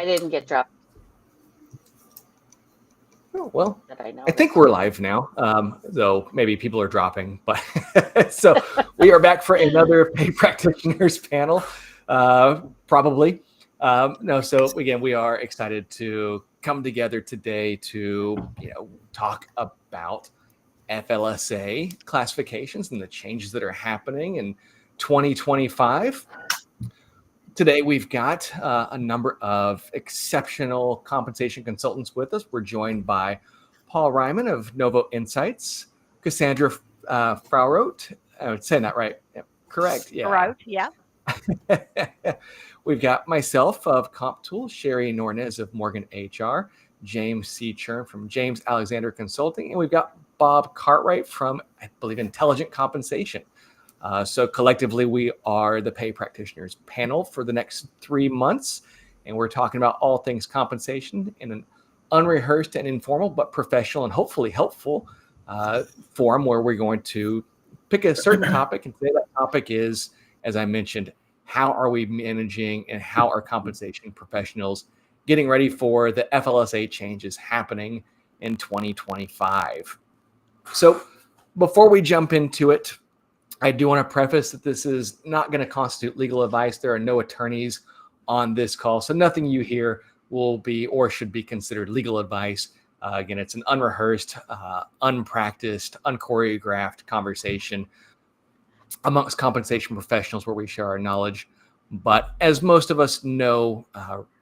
I didn't get dropped Oh, well, that I I know. think we're live now, though maybe people are dropping. But so we are back for another pay practitioners panel, probably. No, so again, we are excited to come together today to talk about FLSA classifications and the changes that are happening in 2025. Today, we've got a number of exceptional compensation consultants with us. We're joined by Paul Ryman of Novo Insights, Cassandra Frauroth. I'm saying that right. Yep, correct. Yeah. Right, yeah. We've got myself of CompTool, Sherry Nornez of Morgan HR, James C. Churn from James Alexander Consulting, and we've got Bob Cartwright from, I believe, Intelligent Compensation. So collectively, we are the Pay Practitioners panel for the next 3 months, and we're talking about all things compensation in an unrehearsed and informal, but professional and hopefully helpful forum where we're going to pick a certain topic, and today that topic is, as I mentioned, how are we managing and how are compensation professionals getting ready for the FLSA changes happening in 2025. So before we jump into it, I do want to preface that this is not going to constitute legal advice. There are no attorneys on this call, so nothing you hear will be or should be considered legal advice. Again, it's an unrehearsed, unpracticed, unchoreographed conversation amongst compensation professionals where we share our knowledge. But as most of us know,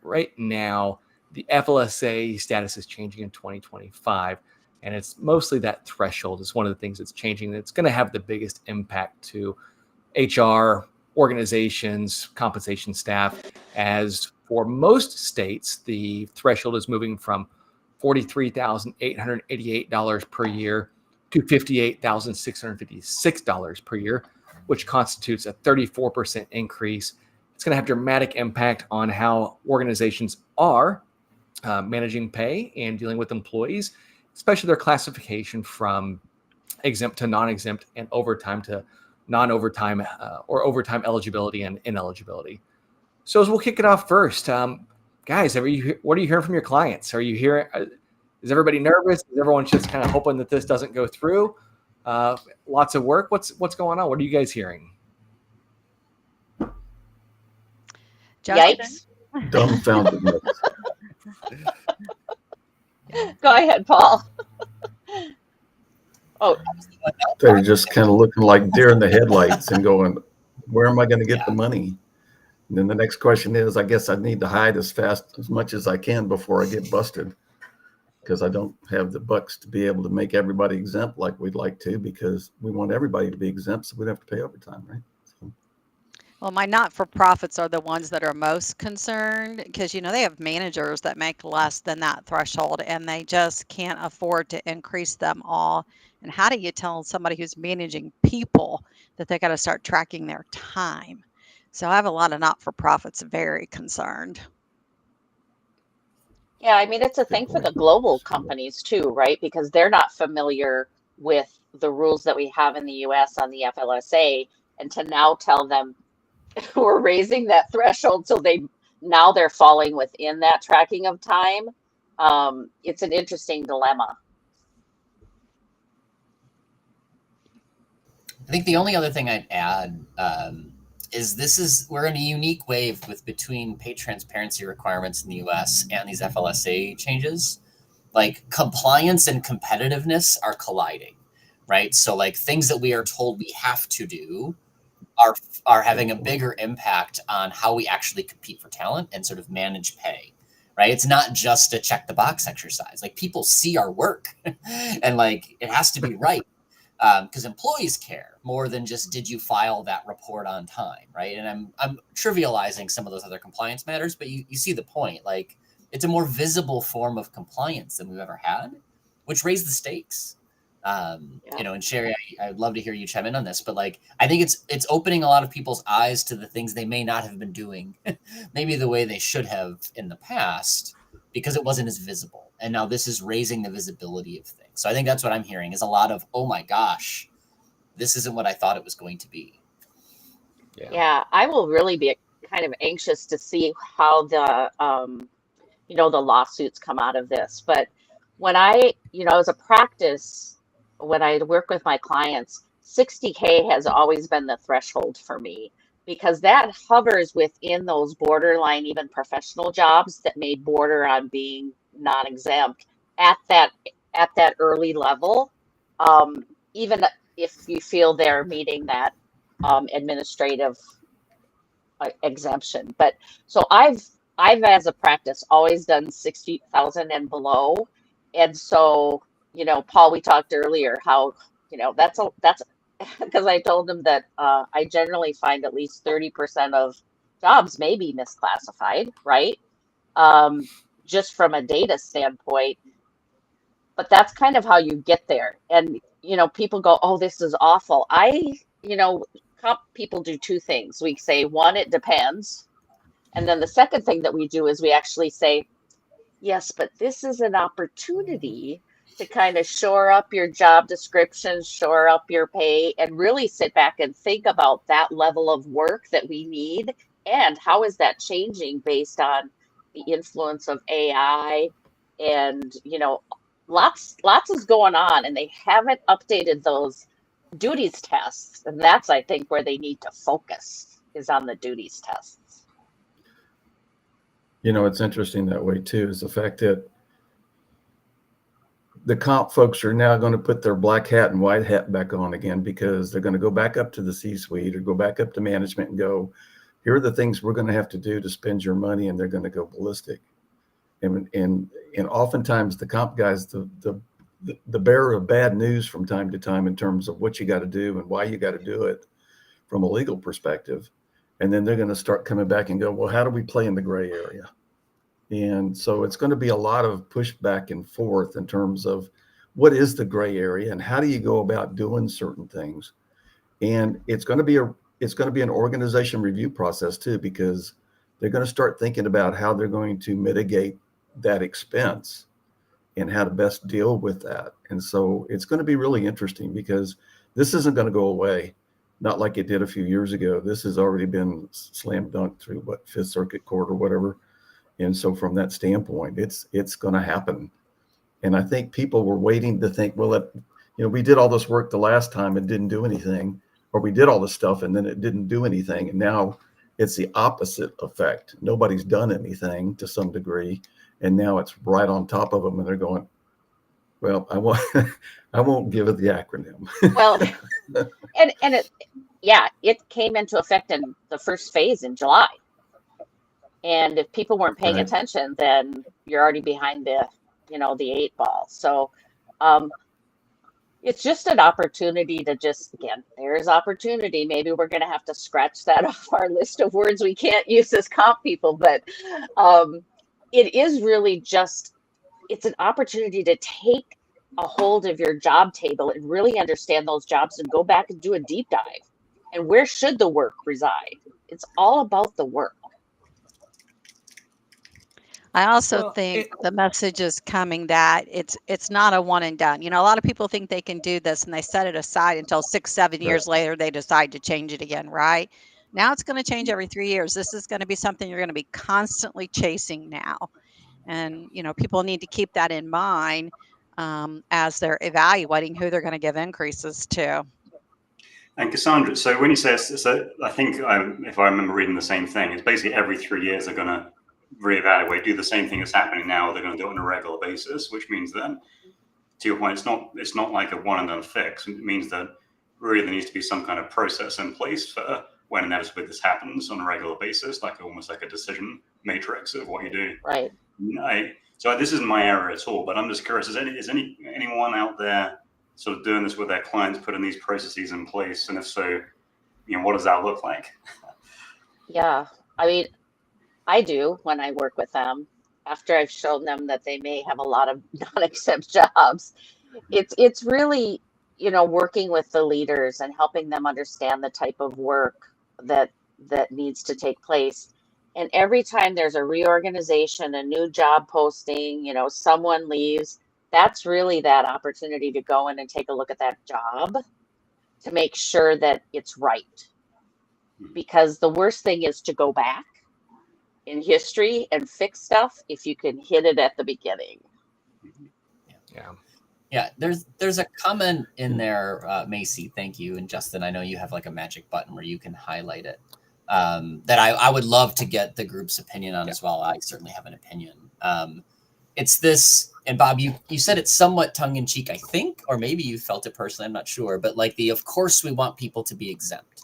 right now, the FLSA status is changing in 2025. And it's mostly that threshold is one of the things that's changing. That's going to have the biggest impact to HR, organizations, compensation staff. As for most states, the threshold is moving from $43,888 per year to $58,656 per year, which constitutes a 34% increase. It's going to have dramatic impact on how organizations are managing pay and dealing with employees, especially their classification from exempt to non-exempt and overtime to non-overtime or overtime eligibility and ineligibility. So as we'll kick it off first, guys, what are you hearing from your clients? Are you hearing, is everybody nervous? Is everyone just kind of hoping that this doesn't go through? Lots of work. What's going on? What are you guys hearing? Yikes. Dumbfounded. Go ahead, Paul. Oh, They're just kind of looking like deer in the headlights and going, where am I going to get the money? And then the next question is, I guess I need to hide as much as I can before I get busted, because I don't have the bucks to be able to make everybody exempt like we'd like to, because we want everybody to be exempt so we don't have to pay overtime, right? So. Well, my not-for-profits are the ones that are most concerned because, they have managers that make less than that threshold and they just can't afford to increase them all. And how do you tell somebody who's managing people that they got to start tracking their time? So I have a lot of not-for-profits very concerned. yeah, I mean, it's a thing for the global companies too, right? Because they're not familiar with the rules that we have in the US on the FLSA. And to now tell them we're raising that threshold so they're falling within that tracking of time. It's an interesting dilemma. I think the only other thing I'd add is we're in a unique wave between pay transparency requirements in the US and these FLSA changes. Like compliance and competitiveness are colliding, right? So like things that we are told we have to do are having a bigger impact on how we actually compete for talent and sort of manage pay, right? It's not just a check the box exercise. Like people see our work and like it has to be right. Because employees care more than just did you file that report on time, right? And I'm trivializing some of those other compliance matters, but you see the point. Like it's a more visible form of compliance than we've ever had, which raised the stakes. And Sherry, I'd love to hear you chime in on this, but like I think it's opening a lot of people's eyes to the things they may not have been doing, maybe the way they should have in the past, because it wasn't as visible. And now this is raising the visibility of things. So I think that's what I'm hearing is a lot of, oh my gosh, this isn't what I thought it was going to be. Yeah, I will really be kind of anxious to see how the lawsuits come out of this. But when I, as a practice, when I work with my clients, 60K has always been the threshold for me, because that hovers within those borderline, even professional jobs that may border on being non-exempt at that early level, even if you feel they're meeting that administrative exemption. But so I've as a practice always done 60,000 and below. And so, Paul, we talked earlier how, that's because I told him that I generally find at least 30% of jobs may be misclassified, right? Just from a data standpoint. But that's kind of how you get there. And, people go, oh, this is awful. Comp people do two things. We say, one, it depends. And then the second thing that we do is we actually say, yes, but this is an opportunity to kind of shore up your job description, shore up your pay, and really sit back and think about that level of work that we need and how is that changing based on the influence of AI. And, lots is going on, and they haven't updated those duties tests. And that's, I think, where they need to focus, is on the duties tests. It's interesting that way too, is the fact that the comp folks are now going to put their black hat and white hat back on again, because they're going to go back up to the C-suite or go back up to management and go, here are the things we're going to have to do to spend your money, and they're going to go ballistic. And oftentimes the comp guys, the bearer of bad news from time to time in terms of what you got to do and why you got to do it from a legal perspective. And then they're going to start coming back and go, well, how do we play in the gray area? And so it's going to be a lot of push back and forth in terms of what is the gray area and how do you go about doing certain things. And it's going to be an organization review process too, because they're going to start thinking about how they're going to mitigate that expense and how to best deal with that. And so it's going to be really interesting, because this isn't going to go away. Not like it did a few years ago. This has already been slam dunked through Fifth Circuit Court or whatever. And so from that standpoint, it's going to happen. And I think people were waiting to think, well, we did all this work the last time and didn't do anything, or we did all this stuff and then it didn't do anything. And now it's the opposite effect. Nobody's done anything to some degree. And now it's right on top of them. And they're going, well, I won't give it the acronym. Well, and it came into effect in the first phase in July. And if people weren't paying attention, then you're already behind the 8 ball. So it's just an opportunity to again, there's opportunity. Maybe we're going to have to scratch that off our list of words we can't use as comp people, but it is really it's an opportunity to take a hold of your job table and really understand those jobs and go back and do a deep dive. And where should the work reside? It's all about the work. I also think the message is coming that it's not a one and done. A lot of people think they can do this and they set it aside until 6-7 years later they decide to change it again, right? Now it's going to change every 3 years. This is going to be something you're going to be constantly chasing now. And, people need to keep that in mind as they're evaluating who they're going to give increases to. And Cassandra, so when you say, I think if I remember reading the same thing, it's basically every 3 years they're going to reevaluate, do the same thing that's happening now. They're going to do it on a regular basis, which means that, to your point, it's not like a one and done fix. It means that really there needs to be some kind of process in place for when inevitably this happens on a regular basis, almost like a decision matrix of what you do. Right. So this isn't my area at all, but I'm just curious: is anyone out there sort of doing this with their clients, putting these processes in place, and if so, what does that look like? Yeah, I mean, I do when I work with them after I've shown them that they may have a lot of non-exempt jobs. It's really, working with the leaders and helping them understand the type of work that needs to take place. And every time there's a reorganization, a new job posting, someone leaves, that's really that opportunity to go in and take a look at that job to make sure that it's right. Because the worst thing is to go back in history and fix stuff if you can hit it at the beginning. Yeah, there's a comment in there, Macy, thank you. And Justin, I know you have like a magic button where you can highlight it, that I would love to get the group's opinion on as well. I certainly have an opinion. It's this, and Bob, you said it somewhat tongue-in-cheek, I think, or maybe you felt it personally, I'm not sure, but like of course we want people to be exempt.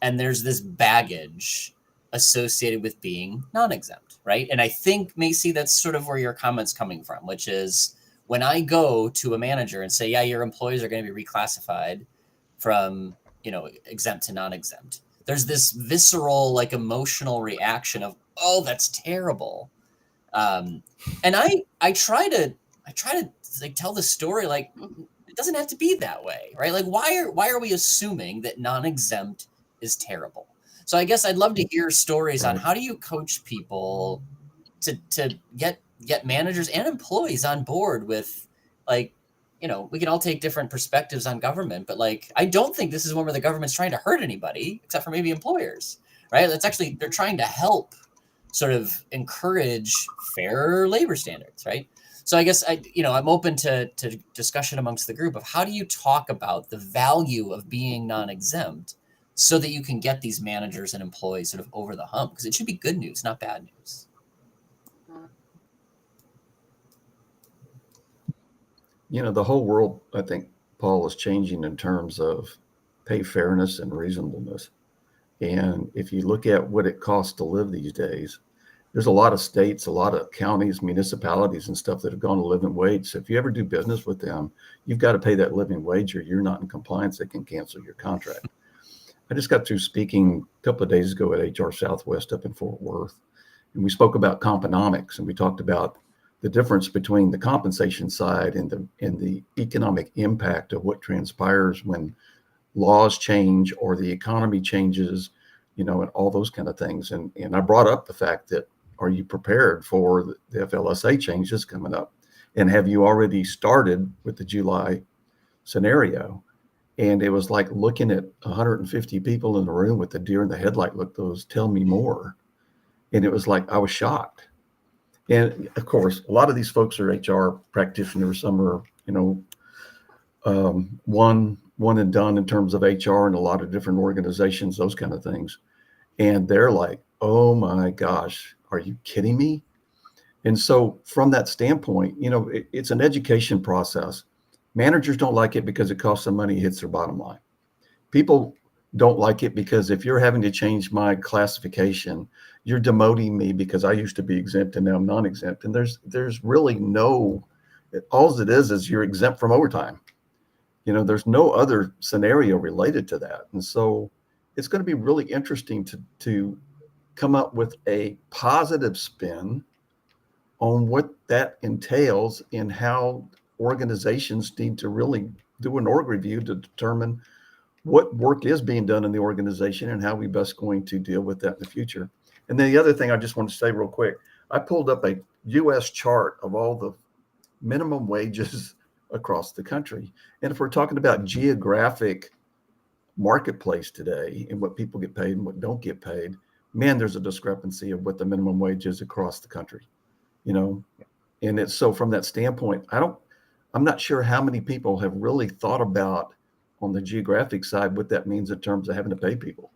And there's this baggage associated with being non-exempt, right? And I think, Macy, that's sort of where your comment's coming from, which is, when I go to a manager and say, yeah, your employees are going to be reclassified from, exempt to non-exempt, there's this visceral, like, emotional reaction of, oh, that's terrible. And I try to like tell the story, like, it doesn't have to be that way, right? Like, why are we assuming that non-exempt is terrible? So I guess I'd love to hear stories on how do you coach people to get managers and employees on board with, like, we can all take different perspectives on government, but like, I don't think this is one where the government's trying to hurt anybody except for maybe employers, right? That's actually, they're trying to help sort of encourage fair labor standards, right? So I guess I'm open to discussion amongst the group of how do you talk about the value of being non-exempt so that you can get these managers and employees sort of over the hump, because it should be good news, not bad news. The whole world, I think, Paul, is changing in terms of pay fairness and reasonableness. And if you look at what it costs to live these days, there's a lot of states, a lot of counties, municipalities and stuff that have gone to living wage. So if you ever do business with them, you've got to pay that living wage or you're not in compliance. They can cancel your contract. I just got through speaking a couple of days ago at HR Southwest up in Fort Worth. And we spoke about componomics, and we talked about the difference between the compensation side and the economic impact of what transpires when laws change or the economy changes, and all those kind of things. And I brought up the fact that, are you prepared for the FLSA changes coming up? And have you already started with the July scenario? And it was like looking at 150 people in the room with the deer in the headlight look, those tell me more. And it was like, I was shocked. And of course, a lot of these folks are HR practitioners. Some are, one and done in terms of HR and a lot of different organizations, those kind of things. And they're like, oh my gosh, are you kidding me? And so from that standpoint, it's an education process. Managers don't like it because it costs them money, hits their bottom line. People don't like it because if you're having to change my classification, you're demoting me because I used to be exempt and now I'm non-exempt. And there's really all it is you're exempt from overtime. There's no other scenario related to that. And so it's going to be really interesting to come up with a positive spin on what that entails and how organizations need to really do an org review to determine what work is being done in the organization and how we best going to deal with that in the future. And then the other thing I just want to say real quick, I pulled up a U.S. chart of all the minimum wages across the country. And if we're talking about geographic marketplace today and what people get paid and what don't get paid, man, there's a discrepancy of what the minimum wage is across the country, And it's so from that standpoint, I'm not sure how many people have really thought about on the geographic side what that means in terms of having to pay people,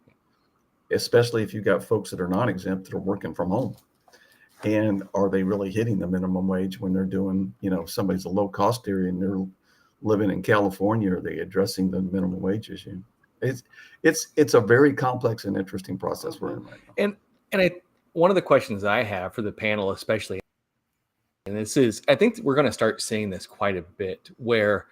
especially if you've got folks that are non-exempt that are working from home. And are they really hitting the minimum wage when they're doing, somebody's a low cost area and they're living in California? Are they addressing the minimum wage issue? It's a very complex and interesting process we're in right now. And one of the questions I have for the panel, especially, and this is, I think we're going to start seeing this quite a bit, where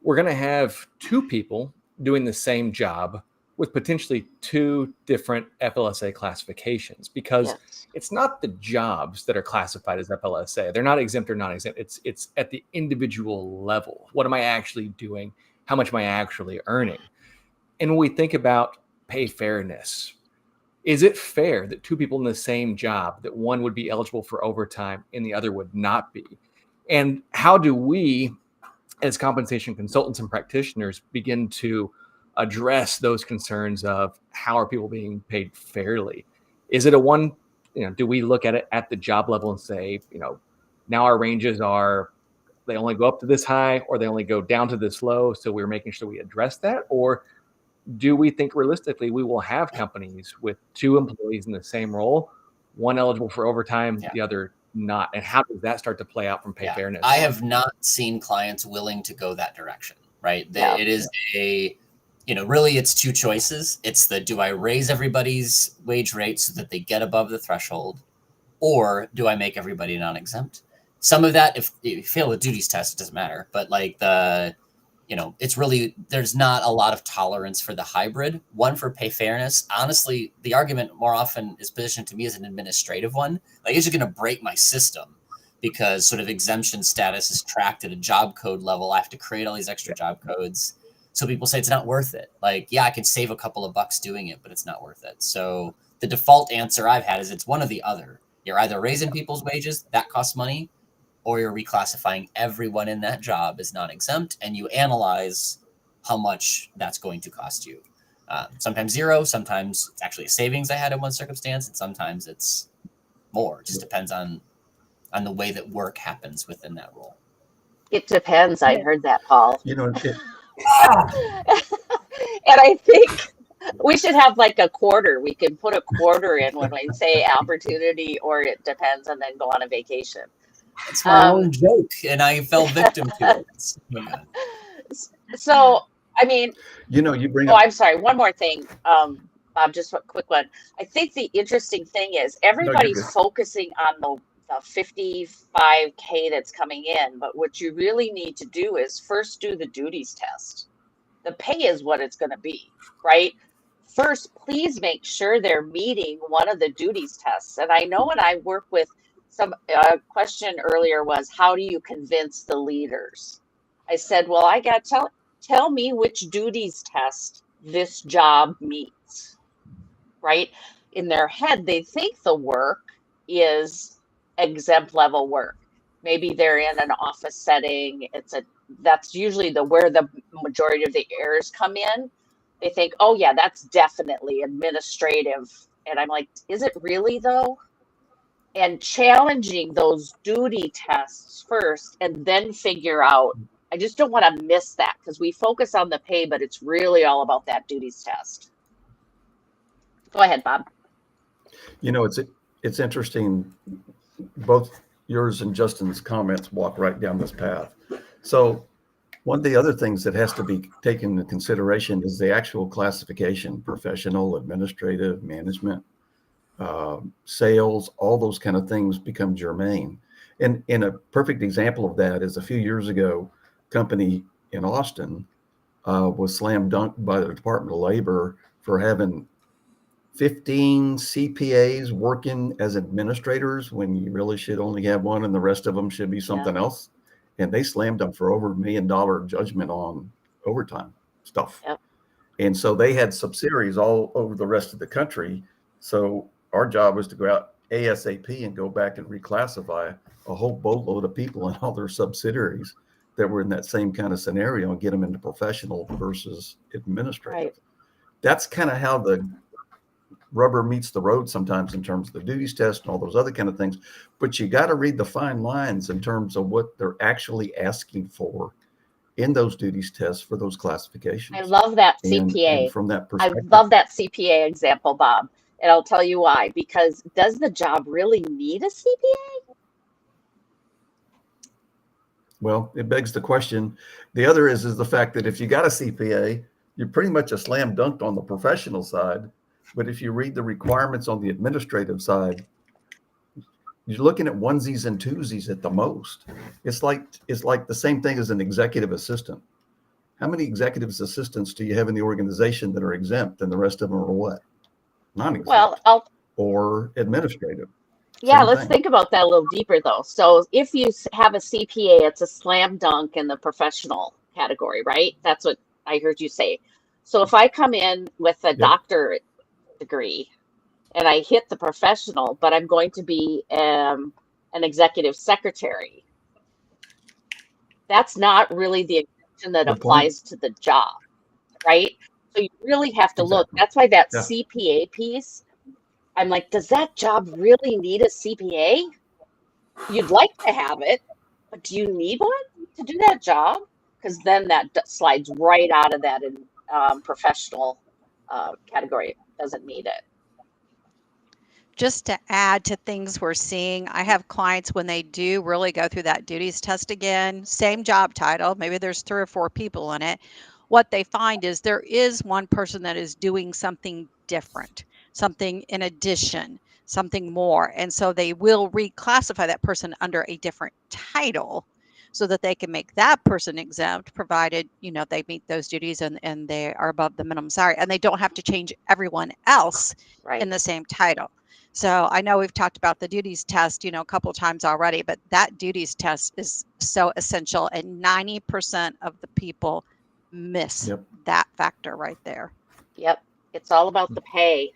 we're going to have two people doing the same job with potentially two different FLSA classifications, because it's not the jobs that are classified as FLSA. They're not exempt or non-exempt. It's at the individual level. What am I actually doing? How much am I actually earning? And when we think about pay fairness, is it fair that two people in the same job, that one would be eligible for overtime and the other would not be? And how do we, as compensation consultants and practitioners, begin to address those concerns of how are people being paid fairly? Is it a one do we look at it at the job level and say, now our ranges are, they only go up to this high or they only go down to this low. So we're making sure we address that. Or do we think realistically we will have companies with 2 employees in the same role, one eligible for overtime, the other not? And how does that start to play out from pay fairness? I have not seen clients willing to go that direction, right? It is really it's 2 choices. It's do I raise everybody's wage rate so that they get above the threshold, or do I make everybody non-exempt? Some of that, if you fail the duties test, it doesn't matter. But it's really, there's not a lot of tolerance for the hybrid. One, for pay fairness. Honestly, the argument more often is positioned to me as an administrative one. Like, it's just going to break my system because sort of exemption status is tracked at a job code level. I have to create all these extra job codes. So people say it's not worth it. Like, yeah, I can save a couple of bucks doing it, but it's not worth it. So the default answer I've had is it's one or the other. You're either raising people's wages, that costs money, or you're reclassifying everyone in that job as non-exempt, and you analyze how much that's going to cost you. Sometimes 0, sometimes it's actually a savings I had in one circumstance, and sometimes it's more. It just depends on the way that work happens within that role. It depends. I heard that, Paul. It, And I think we should have like a quarter. We can put a quarter in when we say opportunity or it depends, and then go on a vacation. It's my own joke, and I fell victim to it. So, I mean, you bring up. I'm sorry. One more thing, Bob, just a quick one. I think the interesting thing is everybody's focusing on the 55K that's coming in, but what you really need to do is first do the duties test. The pay is what it's going to be, right? First, please make sure they're meeting one of the duties tests. And I know when I work with question earlier was, how do you convince the leaders? I said, well, I got to tell me which duties test this job meets, right? In their head, they think the work is exempt level work. Maybe they're in an office setting. That's usually where the majority of the errors come in. They think, oh yeah, that's definitely administrative. And I'm like, is it really though? And challenging those duty tests first and then figure out, I just don't want to miss that because we focus on the pay, but it's really all about that duties test. Go ahead, Bob. It's interesting. Both yours and Justin's comments walk right down this path. So one of the other things that has to be taken into consideration is the actual classification: professional, administrative, management, sales, all those kind of things become germane. And a perfect example of that is a few years ago, a company in Austin was slam dunked by the Department of Labor for having 15 CPAs working as administrators when you really should only have one and the rest of them should be something else. And they slammed them for over $1 million judgment on overtime stuff. Yep. And so they had subsidiaries all over the rest of the country. So our job was to go out ASAP and go back and reclassify a whole boatload of people and all their subsidiaries that were in that same kind of scenario and get them into professional versus administrative. Right. That's kind of how the rubber meets the road sometimes in terms of the duties test and all those other kind of things. But you got to read the fine lines in terms of what they're actually asking for in those duties tests for those classifications. I love that CPA. And from that perspective, I love that CPA example, Bob. And I'll tell you why. Because does the job really need a CPA? Well, it begs the question. The other is the fact that if you got a CPA, you're pretty much a slam dunk on the professional side. But if you read the requirements on the administrative side, you're looking at onesies and twosies at the most. It's like the same thing as an executive assistant. How many executive assistants do you have in the organization that are exempt and the rest of them are what? Non-exempt. Well, or administrative. Yeah, let's think about that a little deeper though. So if you have a CPA, it's a slam dunk in the professional category, right? That's what I heard you say. So if I come in with a doctorate degree and I hit the professional, but I'm going to be an executive secretary, that's not really the exemption that applies to the job, right? So you really have to look. That's why that CPA piece, I'm like, does that job really need a CPA? You'd like to have it, but do you need one to do that job? Because then that slides right out of that in professional category. Doesn't need it. Just to add to things we're seeing, I have clients when they do really go through that duties test again, same job title, maybe there's 3 or 4 people in it. What they find is there is one person that is doing something different, something in addition, something more. And so they will reclassify that person under a different title so that they can make that person exempt, provided, they meet those duties and they are above the minimum salary, and they don't have to change everyone else in the same title. So I know we've talked about the duties test, a couple of times already, but that duties test is so essential, and 90% of the people miss that factor right there. Yep. It's all about the pay.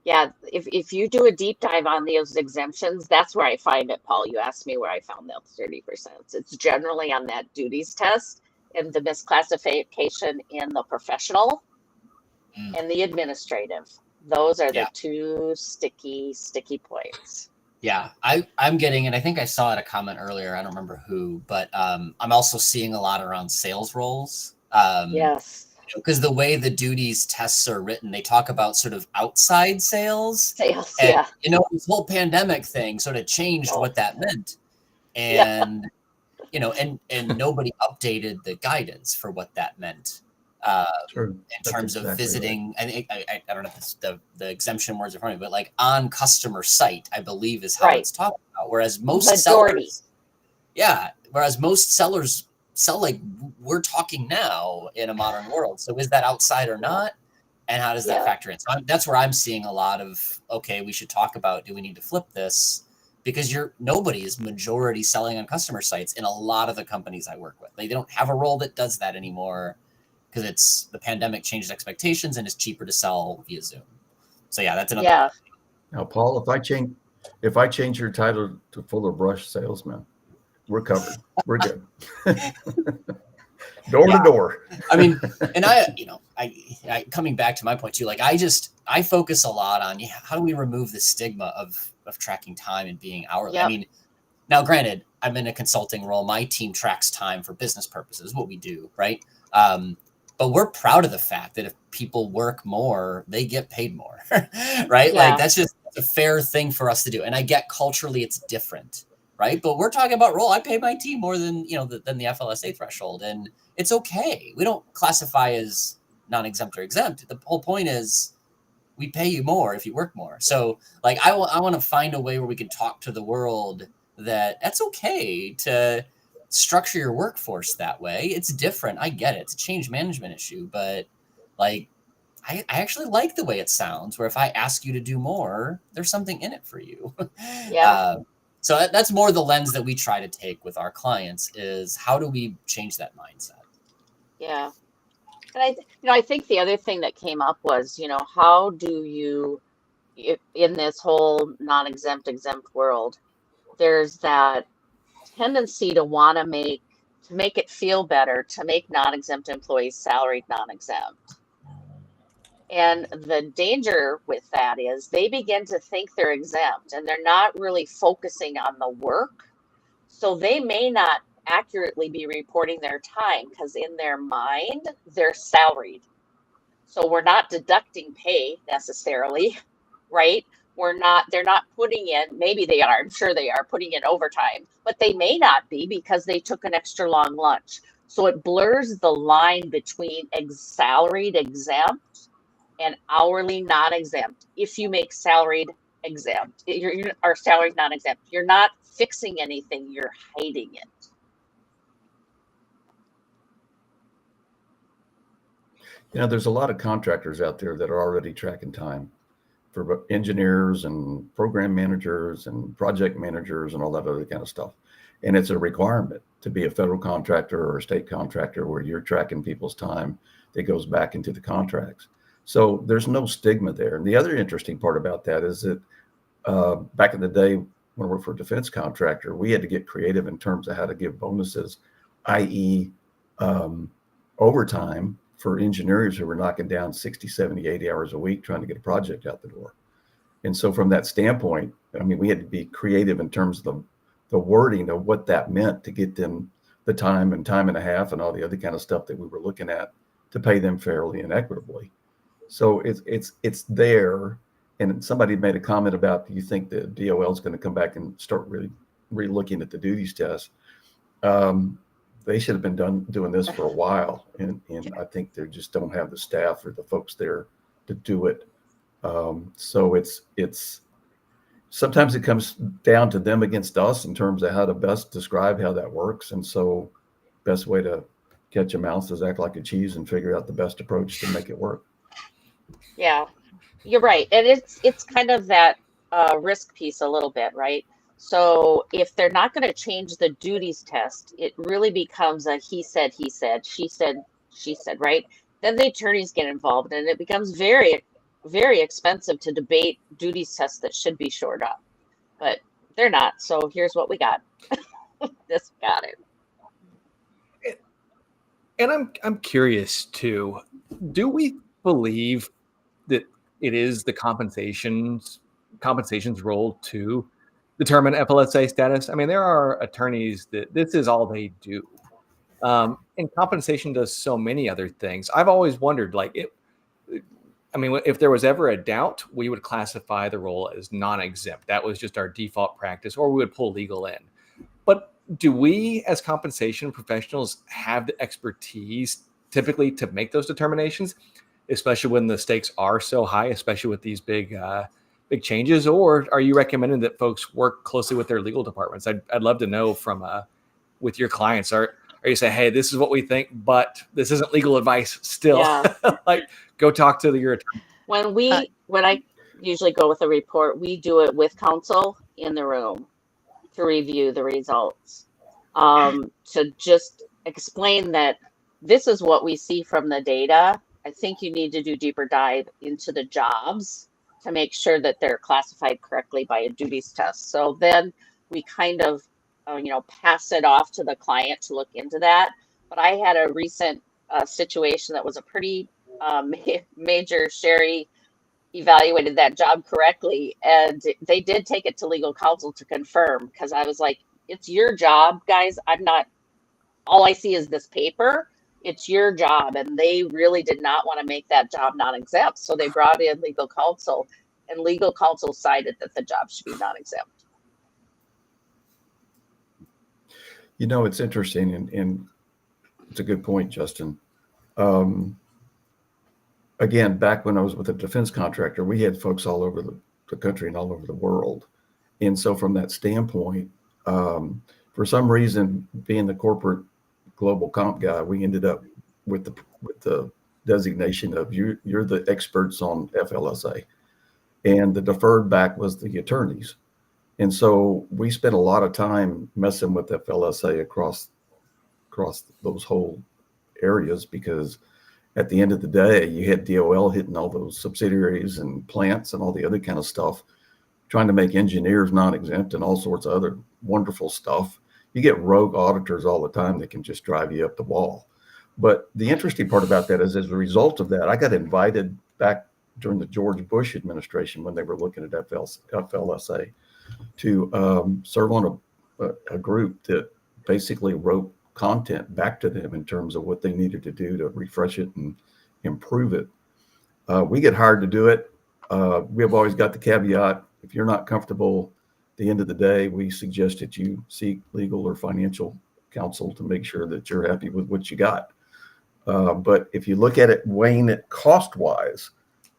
Yeah. If you do a deep dive on those exemptions, that's where I find it, Paul. You asked me where I found that 30%. It's generally on that duties test and the misclassification in the professional and the administrative. Those are the two sticky points. Yeah, I'm getting, and I think I saw it a comment earlier. I don't remember who, but I'm also seeing a lot around sales roles. Yes. Because the way the duties tests are written, they talk about sort of outside sales. Sales, and, yeah. This whole pandemic thing sort of changed what that meant. And, and nobody updated the guidance for what that meant. In terms of visiting, right. I don't know if the exemption words are funny, but like on customer site, I believe is how it's talked about. Whereas most sellers sell like we're talking now in a modern world. So is that outside or not? And how does that factor in? So that's where I'm seeing a lot of, okay, we should talk about, do we need to flip this? Because nobody is majority selling on customer sites in a lot of the companies I work with. They don't have a role that does that anymore, because it's the pandemic changed expectations and it's cheaper to sell via Zoom. So that's another. Yeah. Now, Paul, if I change your title to fuller brush salesman, we're covered. We're good. Door to door. I mean, and I coming back to my point too, like I focus a lot on how do we remove the stigma of tracking time and being hourly. Yep. I mean, now granted, I'm in a consulting role. My team tracks time for business purposes, what we do, right? But we're proud of the fact that if people work more, they get paid more, right? Yeah. Like that's just a fair thing for us to do. And I get culturally it's different, right? But we're talking about role. I pay my team more than, than the FLSA threshold, and it's okay. We don't classify as non-exempt or exempt. The whole point is we pay you more if you work more. So like, I want to find a way where we can talk to the world that that's okay to structure your workforce that way. It's different. I get it. It's a change management issue, but like, I actually like the way it sounds, where if I ask you to do more, there's something in it for you. Yeah. So that's more the lens that we try to take with our clients is how do we change that mindset? Yeah. And I think the other thing that came up was, how do you, in this whole non-exempt, exempt world, there's that tendency to want to make it feel better, to make non-exempt employees salaried non-exempt. And the danger with that is they begin to think they're exempt and they're not really focusing on the work. So they may not accurately be reporting their time because in their mind, they're salaried. So we're not deducting pay necessarily, right? They're not putting in, maybe they are, I'm sure they are putting in overtime, but they may not be because they took an extra long lunch. So it blurs the line between salaried exempt and hourly non-exempt. If you make salaried exempt, or salaried non-exempt, you're not fixing anything, you're hiding it. There's a lot of contractors out there that are already tracking time for engineers and program managers and project managers and all that other kind of stuff. And it's a requirement to be a federal contractor or a state contractor where you're tracking people's time that goes back into the contracts. So there's no stigma there. And the other interesting part about that is that back in the day when we worked for a defense contractor, we had to get creative in terms of how to give bonuses, i.e. Overtime for engineers who were knocking down 60, 70, 80 hours a week trying to get a project out the door. And so from that standpoint, I mean, we had to be creative in terms of the wording of what that meant to get them the time and time and a half and all the other kind of stuff that we were looking at to pay them fairly and equitably. So it's there. And somebody made a comment about, do you think the DOL is going to come back and start really re-looking at the duties test? They should have been doing this for a while. And I think they just don't have the staff or the folks there to do it. So it's sometimes it comes down to them against us in terms of how to best describe how that works. And so best way to catch a mouse is act like a cheese and figure out the best approach to make it work. Yeah, you're right. And it's kind of that risk piece a little bit, right? So if they're not going to change the duties test, it really becomes a he said, she said, right? Then the attorneys get involved and it becomes very, very expensive to debate duties tests that should be shored up. But they're not. So here's what we got. This got it. And I'm curious too. Do we believe that it is the compensation's role to determine FLSA status? I mean, there are attorneys that this is all they do. And compensation does so many other things. I've always wondered, if there was ever a doubt, we would classify the role as non-exempt. That was just our default practice, or we would pull legal in. But do we, as compensation professionals, have the expertise typically to make those determinations, especially when the stakes are so high, especially with these big changes? Or are you recommending that folks work closely with their legal departments? I'd love to know from with your clients. Are you say, hey, this is what we think, but this isn't legal advice still? Yeah. Go talk to your attorney. When I usually go with a report, we do it with counsel in the room to review the results, to just explain that this is what we see from the data. I think you need to do deeper dive into the jobs to make sure that they're classified correctly by a duties test. So then we kind of, pass it off to the client to look into that. But I had a recent situation that was a pretty major. Sherry evaluated that job correctly, and they did take it to legal counsel to confirm, because I was like, it's your job, guys. All I see is this paper. It's your job. And they really did not want to make that job non-exempt. So they brought in legal counsel, and legal counsel cited that the job should be non-exempt. It's interesting, and it's a good point, Justin. Again, back when I was with a defense contractor, we had folks all over the country and all over the world. And so from that standpoint, for some reason, being the corporate global comp guy, we ended up with the designation of you're the experts on FLSA. And the deferred back was the attorneys. And so we spent a lot of time messing with FLSA across those whole areas, because at the end of the day, you had DOL hitting all those subsidiaries and plants and all the other kind of stuff, trying to make engineers non-exempt and all sorts of other wonderful stuff. You get rogue auditors all the time that can just drive you up the wall. But the interesting part about that is, as a result of that, I got invited back during the George Bush administration, when they were looking at FLSA, to serve on a group that basically wrote content back to them in terms of what they needed to do to refresh it and improve it. We get hired to do it. We have always got the caveat, if you're not comfortable, at the end of the day, we suggest that you seek legal or financial counsel to make sure that you're happy with what you got. But if you look at it, weighing it cost-wise,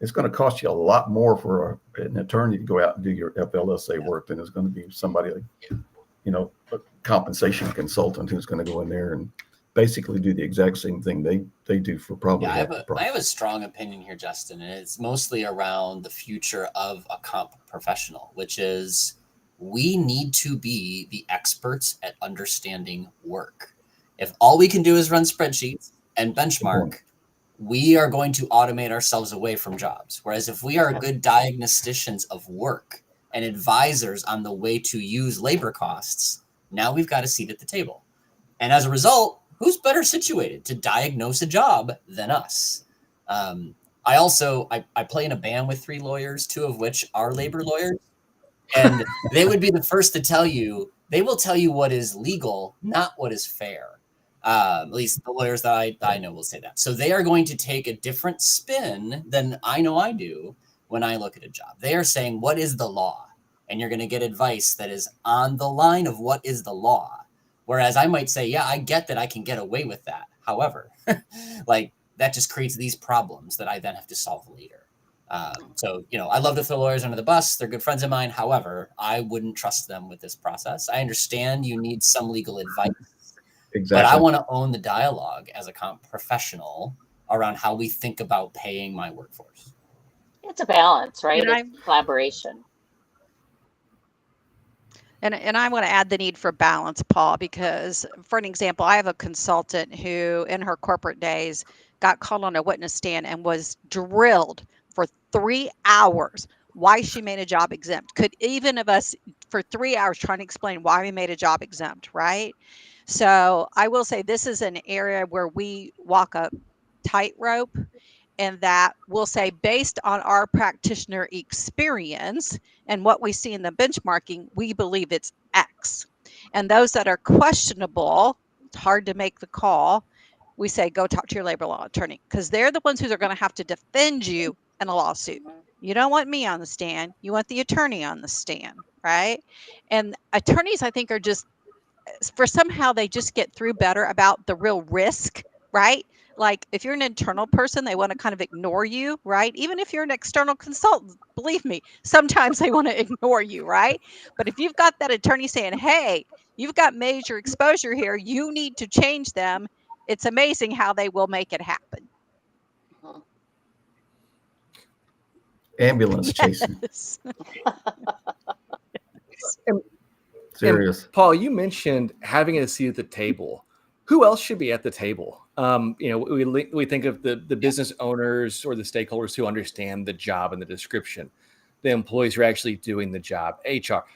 it's going to cost you a lot more for an attorney to go out and do your FLSA work than it's going to be somebody like, a compensation consultant who's going to go in there and basically do the exact same thing they do for probably half the price. I have a strong opinion here, Justin, and it's mostly around the future of a comp professional, which is we need to be the experts at understanding work. If all we can do is run spreadsheets and benchmark, we are going to automate ourselves away from jobs. Whereas if we are good diagnosticians of work and advisors on the way to use labor costs, now we've got a seat at the table. And as a result, who's better situated to diagnose a job than us? I play in a band with 3 lawyers, 2 of which are labor lawyers, and they would be the first to tell you, they will tell you what is legal, not what is fair. At least the lawyers that I know will say that. So they are going to take a different spin than I know I do when I look at a job. They are saying, what is the law? And you're going to get advice that is on the line of what is the law. Whereas I might say, yeah, I get that I can get away with that. However, like that just creates these problems that I then have to solve later. So, I love to throw lawyers under the bus. They're good friends of mine. However, I wouldn't trust them with this process. I understand you need some legal advice, Exactly. but I want to own the dialogue as a comp professional around how we think about paying my workforce. It's a balance, right? And It's collaboration. And I want to add the need for balance, Paul, because for an example, I have a consultant who in her corporate days got called on a witness stand and was drilled for 3 hours why she made a job exempt. Could even of us for 3 hours trying to explain why we made a job exempt, right? So I will say this is an area where we walk a tightrope, and that we'll say based on our practitioner experience and what we see in the benchmarking, we believe it's X. And those that are questionable, it's hard to make the call. We say, go talk to your labor law attorney, because they're the ones who are going to have to defend you in a lawsuit. You don't want me on the stand. You want the attorney on the stand, right? And attorneys, I think, are just, for somehow they just get through better about the real risk, right? Like if you're an internal person, they want to kind of ignore you, right? Even if you're an external consultant, believe me, sometimes they want to ignore you, right? But if you've got that attorney saying, hey, you've got major exposure here, you need to change them, it's amazing how they will make it happen. Ambulance chasing. Yes. Serious. And Paul, you mentioned having a seat at the table. Who else should be at the table? We think of the business owners or the stakeholders who understand the job and the description. The employees who are actually doing the job. HR.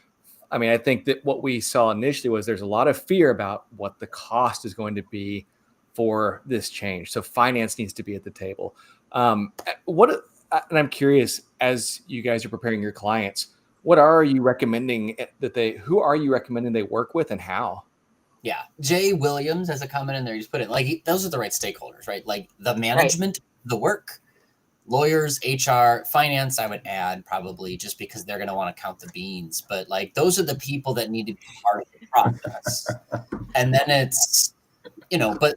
I mean, I think that what we saw initially was there's a lot of fear about what the cost is going to be for this change. So finance needs to be at the table. And I'm curious, as you guys are preparing your clients, what are you recommending who are you recommending they work with and how? Yeah. Jay Williams has a comment in there. He's put it like, those are the right stakeholders, right? Like the management, the work, lawyers, HR, finance, I would add probably just because they're going to want to count the beans. But like, those are the people that need to be part of the process. And then it's, but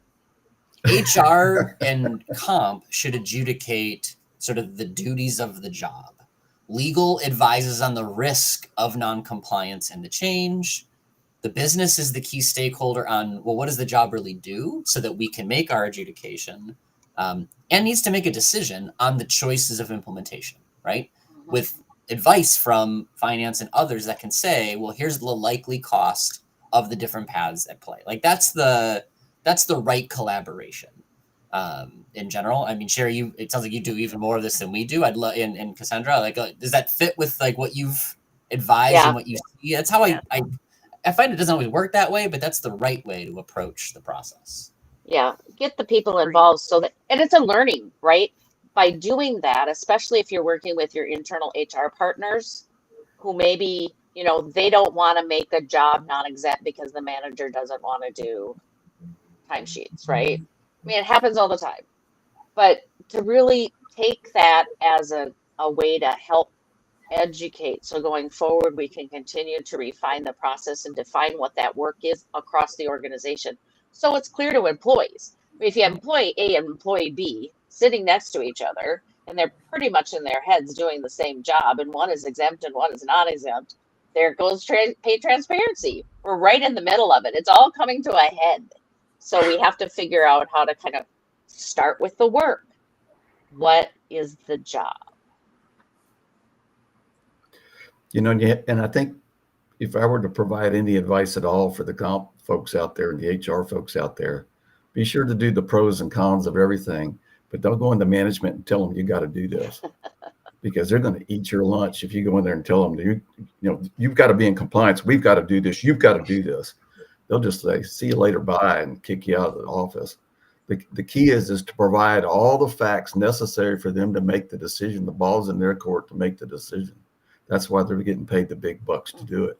HR and comp should adjudicate sort of the duties of the job. Legal advises on the risk of non-compliance and the change. The business is the key stakeholder on, well, what does the job really do so that we can make our adjudication, and needs to make a decision on the choices of implementation, right? With advice from finance and others that can say, well, here's the likely cost of the different paths at play. Like that's the right collaboration. In general, I mean, Sherry, it sounds like you do even more of this than we do. I'd love, and Cassandra, like, does that fit with like what you've advised and what you see? That's how I find it doesn't always work that way, but that's the right way to approach the process. Yeah, get the people involved and it's a learning, right? By doing that, especially if you're working with your internal HR partners who maybe, they don't want to make a job non-exempt because the manager doesn't want to do timesheets, right? I mean, it happens all the time. But to really take that as a way to help educate. So going forward, we can continue to refine the process and define what that work is across the organization. So it's clear to employees. I mean, if you have employee A and employee B sitting next to each other, and they're pretty much in their heads doing the same job, and one is exempt and one is not exempt, there goes pay transparency. We're right in the middle of it. It's all coming to a head. So we have to figure out how to kind of start with the work. What is the job? And I think if I were to provide any advice at all for the comp folks out there and the HR folks out there, be sure to do the pros and cons of everything, but don't go into management and tell them you got to do this because they're going to eat your lunch if you go in there and tell them, you've got to be in compliance. We've got to do this. You've got to do this. They'll just say, see you later, bye, and kick you out of the office. The key is to provide all the facts necessary for them to make the decision. The ball's in their court to make the decision. That's why they're getting paid the big bucks to do it.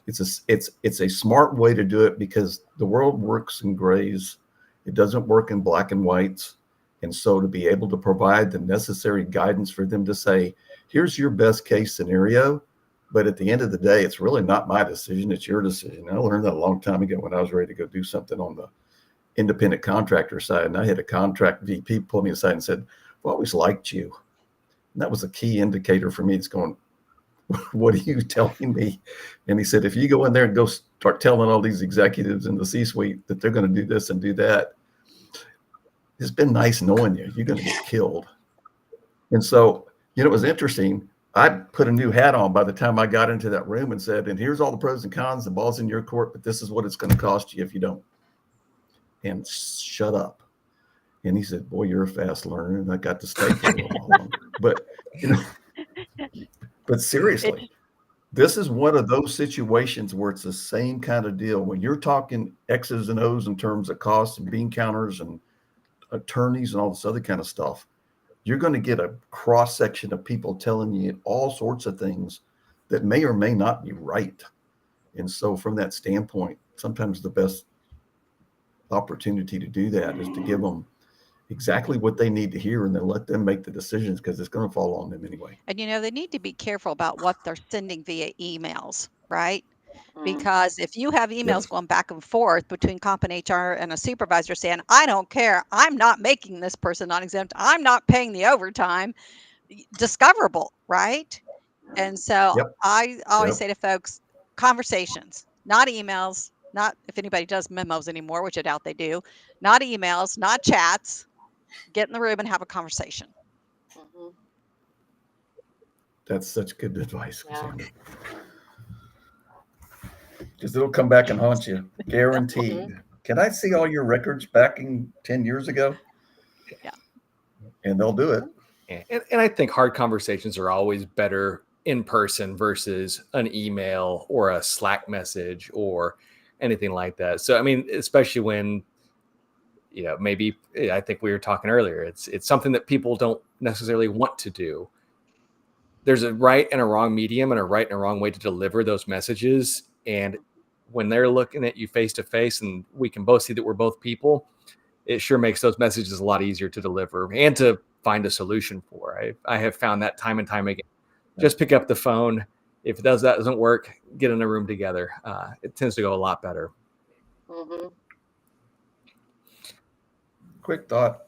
It's a smart way to do it because the world works in grays. It doesn't work in black and whites. And so to be able to provide the necessary guidance for them to say, here's your best case scenario. But at the end of the day, it's really not my decision. It's your decision. I learned that a long time ago when I was ready to go do something on the independent contractor side. And I had a contract VP pull me aside and said, I've always liked you. And that was a key indicator for me. It's going, what are you telling me? And he said, if you go in there and go start telling all these executives in the C-suite that they're going to do this and do that, it's been nice knowing you. You're going to get killed. And so, it was interesting. I put a new hat on by the time I got into that room and said, and here's all the pros and cons. The ball's in your court, but this is what it's going to cost you if you don't. And shut up. And he said, boy, you're a fast learner. And I got to stay for a little while longer. But, but seriously, this is one of those situations where it's the same kind of deal. When you're talking X's and O's in terms of costs and bean counters and attorneys and all this other kind of stuff, you're going to get a cross section of people telling you all sorts of things that may or may not be right. And so from that standpoint, sometimes the best opportunity to do that is to give them exactly what they need to hear and then let them make the decisions because it's going to fall on them anyway. And they need to be careful about what they're sending via emails, right? Mm. Because if you have emails Yes. going back and forth between comp and HR and a supervisor saying, I don't care, I'm not making this person non-exempt, I'm not paying the overtime, discoverable, right? And so Yep. I always Yep. say to folks, conversations, not emails, not if anybody does memos anymore, which I doubt they do, not emails, not chats. Get in the room and have a conversation. Mhm. That's such good advice, Yeah. Cassandra. Because it'll come back and haunt you, guaranteed. Can I see all your records back in 10 years ago? Yeah. And they'll do it. And I think hard conversations are always better in person versus an email or a Slack message or anything like that. So, I mean, especially when, maybe I think we were talking earlier, it's something that people don't necessarily want to do. There's a right and a wrong medium and a right and a wrong way to deliver those messages. And when they're looking at you face to face and we can both see that we're both people, it sure makes those messages a lot easier to deliver and to find a solution for. I have found that time and time again. Just pick up the phone. If that doesn't work, get in a room together. It tends to go a lot better. Mm-hmm. Quick thought.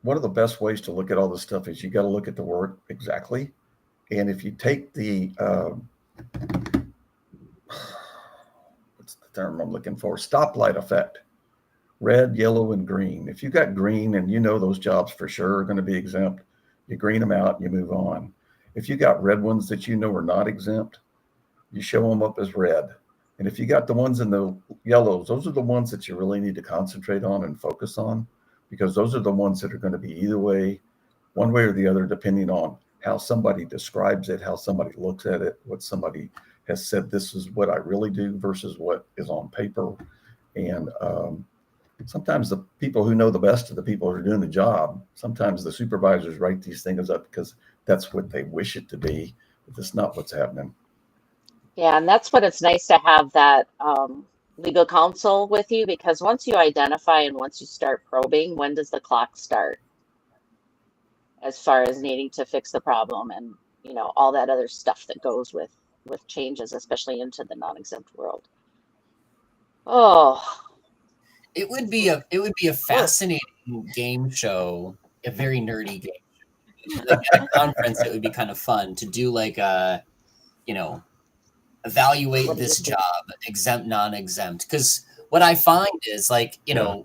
One of the best ways to look at all this stuff is you got to look at the word exactly. And if you take the, what's the term I'm looking for? Stoplight effect. Red, yellow, and green. If you got green and those jobs for sure are going to be exempt, you green them out and you move on. If you got red ones that are not exempt, you show them up as red. And if you got the ones in the yellows, those are the ones that you really need to concentrate on and focus on, because those are the ones that are going to be either way, one way or the other, depending on how somebody describes it, how somebody looks at it, what somebody has said, this is what I really do versus what is on paper. And sometimes the people who know the best of the people who are doing the job, sometimes the supervisors write these things up because that's what they wish it to be, but that's not what's happening. Yeah, and that's when it's nice to have that legal counsel with you, because once you identify and once you start probing, when does the clock start? As far as needing to fix the problem and all that other stuff that goes with changes, especially into the non-exempt world. Oh, It would be a fascinating game show, a very nerdy game show. Like at a conference, it would be kind of fun to do like a, evaluate this job, exempt, non-exempt. Because what I find is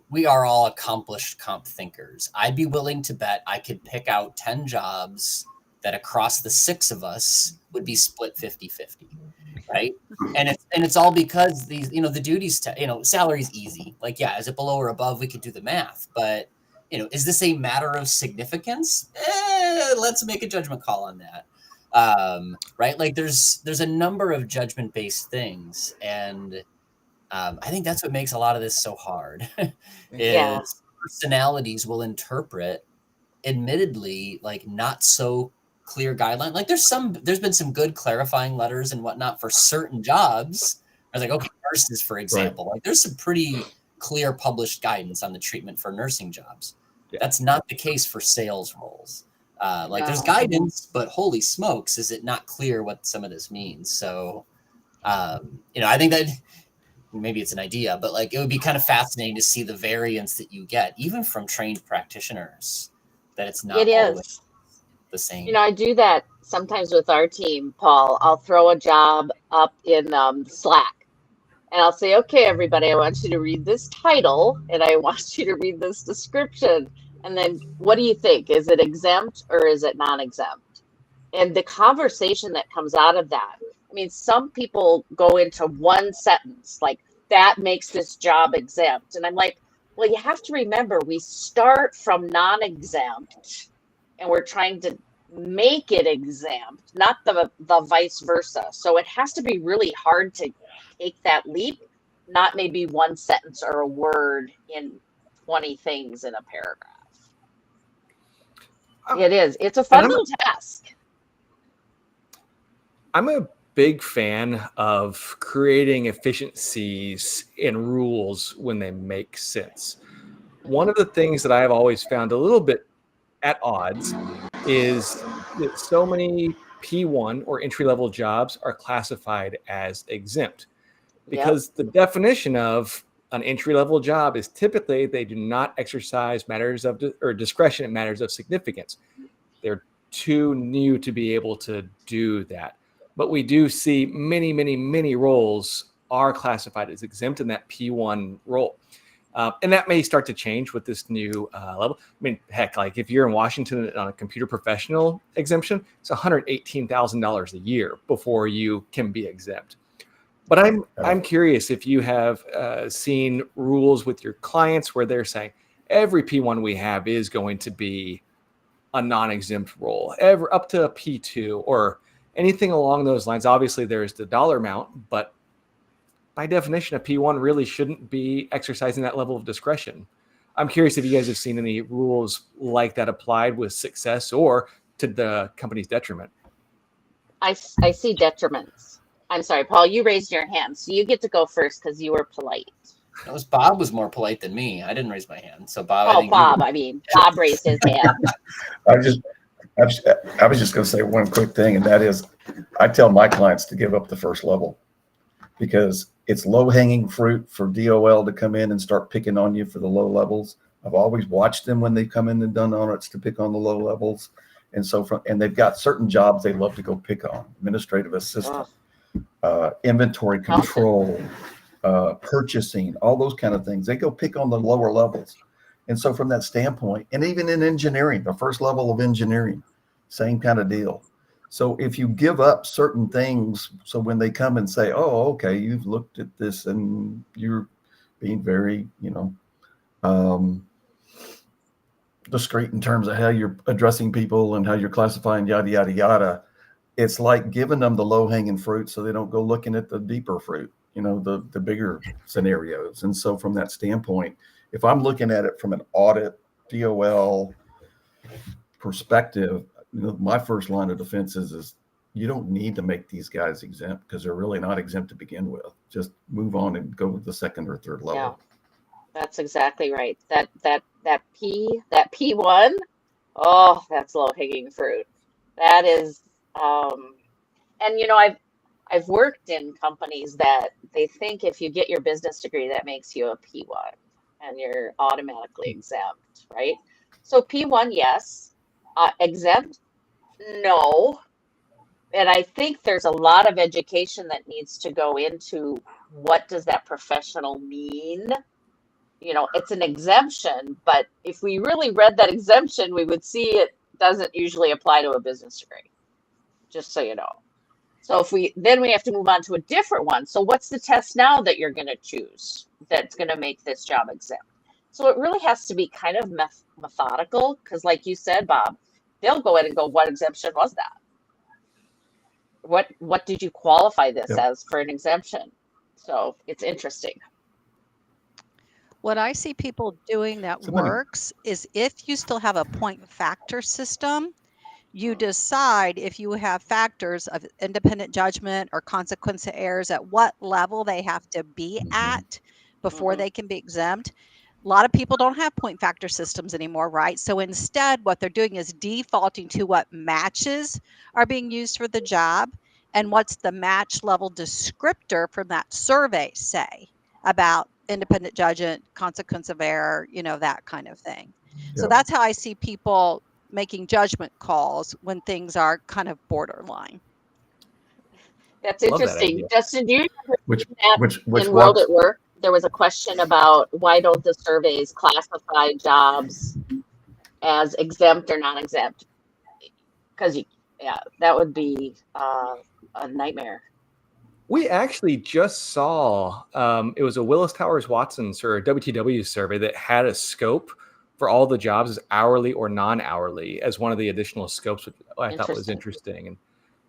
we are all accomplished comp thinkers. I'd be willing to bet I could pick out 10 jobs that across the 6 of us would be split 50-50. Right. And it's all because these, the duties, salary's easy. Is it below or above? We could do the math. But, is this a matter of significance? Let's make a judgment call on that. Right. There's a number of judgment based things. And I think that's what makes a lot of this so hard. Yeah. Is personalities will interpret, admittedly, like not so clear guideline. Like there's been some good clarifying letters and whatnot for certain jobs. I was like, okay, nurses, for example, like there's some pretty clear published guidance on the treatment for nursing jobs. Yeah. That's not the case for sales roles. Like there's No. guidance, but holy smokes, is it not clear what some of this means? So, I think that maybe it's an idea, but like it would be kind of fascinating to see the variance that you get, even from trained practitioners, that it's not It always is. the same. I do that sometimes with our team, Paul. I'll throw a job up in Slack and I'll say, okay, everybody, I want you to read this title and I want you to read this description. And then what do you think? Is it exempt or is it non-exempt? And the conversation that comes out of that, I mean, some people go into one sentence, like that makes this job exempt. And I'm like, well, you have to remember, we start from non-exempt and we're trying to make it exempt, not the vice versa. So it has to be really hard to take that leap, not maybe one sentence or a word in 20 things in a paragraph. It is. It's a fun little task. I'm a big fan of creating efficiencies in rules when they make sense. One of the things that I've always found a little bit at odds is that so many P1 or entry-level jobs are classified as exempt, because the definition of an entry-level job is typically they do not exercise matters of or discretion in matters of significance. They're too new to be able to do that. But we do see many, many, many roles are classified as exempt in that P1 role. And that may start to change with this new level. I mean, heck, like if you're in Washington on a computer professional exemption, it's $118,000 a year before you can be exempt. But I'm curious if you have seen rules with your clients where they're saying every P1 we have is going to be a non-exempt role, up to a P2 or anything along those lines. Obviously, there's the dollar amount, but by definition, a P1 really shouldn't be exercising that level of discretion. I'm curious if you guys have seen any rules like that applied with success or to the company's detriment. I see detriments. I'm sorry, Paul, you raised your hand, so you get to go first because you were polite. Bob was more polite than me. I didn't raise my hand. So Bob. Bob raised his hand. I was just going to say one quick thing, and that is I tell my clients to give up the first level because it's low-hanging fruit for DOL to come in and start picking on you for the low levels. I've always watched them when they come in and done audits to pick on the low levels. And so and they've got certain jobs they love to go pick on: administrative assistant, inventory control, purchasing, all those kind of things. They go pick on the lower levels. And so from that standpoint, and even in engineering, the first level of engineering, same kind of deal. So if you give up certain things, so when they come and say, oh, okay, you've looked at this and you're being very, discreet in terms of how you're addressing people and how you're classifying, yada, yada, yada. It's like giving them the low-hanging fruit so they don't go looking at the deeper fruit, the bigger scenarios. And so from that standpoint, if I'm looking at it from an audit DOL perspective, my first line of defense is you don't need to make these guys exempt because they're really not exempt to begin with. Just move on and go with the second or third level. Yeah, that's exactly right. That P1, oh, that's low-hanging fruit. That is, and I've worked in companies that they think if you get your business degree, that makes you a P1 and you're automatically exempt, right? So P1, yes. Exempt? No. And I think there's a lot of education that needs to go into what does that professional mean? It's an exemption, but if we really read that exemption, we would see it doesn't usually apply to a business degree, just so you know. So then we have to move on to a different one. So what's the test now that you're going to choose that's going to make this job exempt? So it really has to be kind of methodical because like you said, Bob, they'll go in and go, what exemption was that? What did you qualify this as for an exemption? So it's interesting. What I see people doing that Somebody- works is if you still have a point factor system, you decide if you have factors of independent judgment or consequence of errors at what level they have to be at before they can be exempt. A lot of people don't have point factor systems anymore, right? So instead, what they're doing is defaulting to what matches are being used for the job and what's the match level descriptor from that survey say about independent judgment, consequence of error, that kind of thing. So Yep. that's how I see people making judgment calls when things are kind of borderline. That's Love that interesting. idea. Justin, do you remember Which that in World what? at Work? There was a question about why don't the surveys classify jobs as exempt or non-exempt? Because that would be a nightmare. We actually just saw it was a Willis Towers Watson or WTW survey that had a scope for all the jobs as hourly or non-hourly as one of the additional scopes, which I thought was interesting. And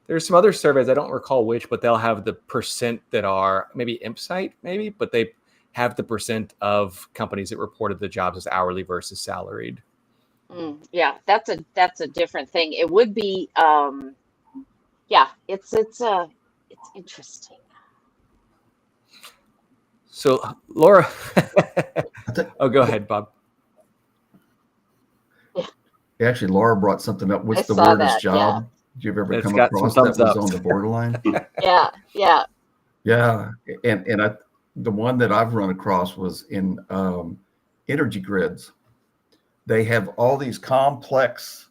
there's some other surveys, I don't recall which, but they'll have the percent that are maybe ImpSite, but they have the percent of companies that reported the jobs as hourly versus salaried. Yeah, that's a different thing. It would be, it's interesting. So Laura, go ahead, Bob. Actually, Laura brought something up. What's I the saw weirdest that, job you've ever It's come got some across that thumbs was up. on the borderline? Yeah. Yeah, and the one that I've run across was in energy grids. They have all these complex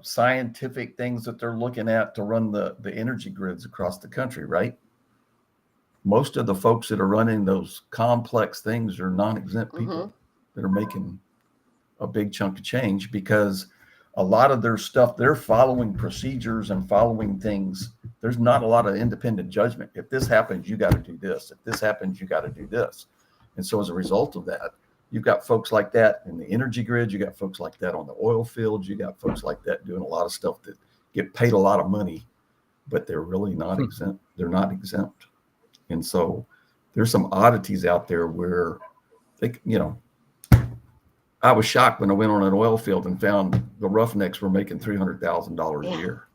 scientific things that they're looking at to run the energy grids across the country, right? Most of the folks that are running those complex things are non-exempt people that are making a big chunk of change, because a lot of their stuff, they're following procedures and following things. There's not a lot of independent judgment. If this happens, you got to do this. If this happens, you got to do this. And so as a result of that, you've got folks like that in the energy grid. You got folks like that on the oil fields. You got folks like that doing a lot of stuff that get paid a lot of money, but they're really not exempt. They're not exempt. And so there's some oddities out there where they, I was shocked when I went on an oil field and found the Roughnecks were making $300,000 a year.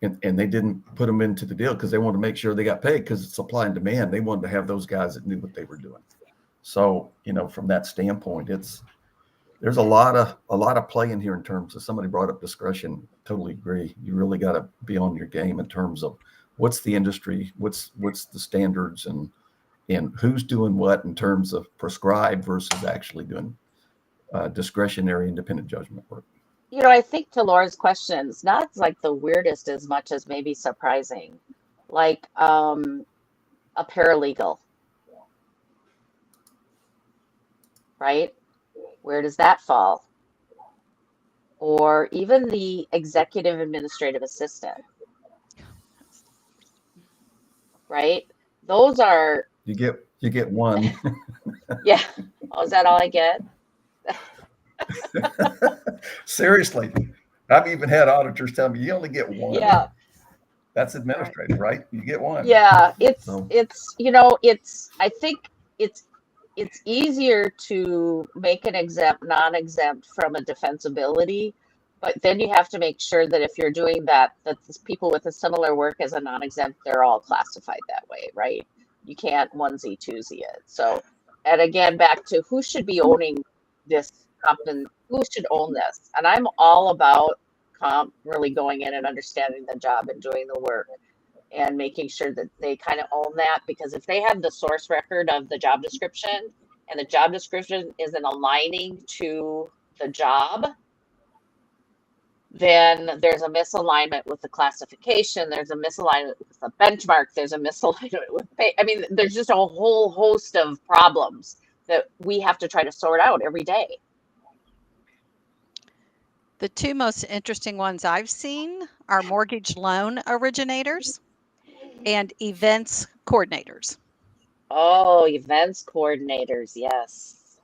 And they didn't put them into the deal because they wanted to make sure they got paid, because it's supply and demand. They wanted to have those guys that knew what they were doing. So, from that standpoint, there's a lot of play in here in terms of, somebody brought up discretion. Totally agree. You really got to be on your game in terms of what's the industry, what's the standards, and who's doing what in terms of prescribed versus actually doing discretionary independent judgment work. I think to Laura's questions, not like the weirdest as much as maybe surprising, like a paralegal, right? Where does that fall? Or even the executive administrative assistant, right? Those are, You get one. yeah. Oh, is that all I get? Seriously, I've even had auditors tell me you only get one. Yeah. That's administrative, right? You get one. Yeah, it's So- I think it's easier to make an exempt, non-exempt from a defensibility, but then you have to make sure that if you're doing that the people with a similar work as a non-exempt, they're all classified that way, right? You can't onesie twosie it. So, and again, back to who should be owning this company, who should own this? And I'm all about comp really going in and understanding the job and doing the work and making sure that they kind of own that, because if they have the source record of the job description and the job description isn't aligning to the job, then there's a misalignment with the classification, there's a misalignment with the benchmark, there's a misalignment with pay. I mean, there's just a whole host of problems that we have to try to sort out every day. The two most interesting ones I've seen are mortgage loan originators and events coordinators. Oh, events coordinators, yes.